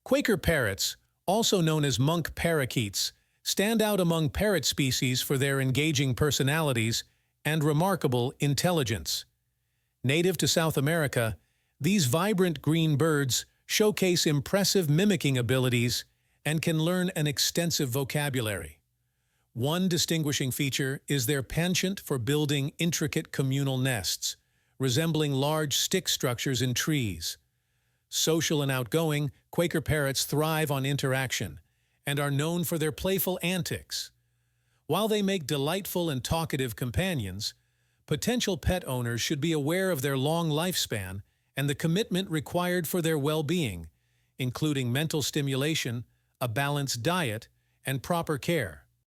Quaker parrots, also known as monk parakeets, stand out among parrot species for their engaging personalities and remarkable intelligence. Native to South America, these vibrant green birds showcase impressive mimicking abilities and can learn an extensive vocabulary. One distinguishing feature is their penchant for building intricate communal nests, resembling large stick structures in trees. Social and outgoing, Quaker parrots thrive on interaction and are known for their playful antics. While they make delightful and talkative companions, potential pet owners should be aware of their long lifespan and the commitment required for their well-being, including mental stimulation, a balanced diet, and proper care.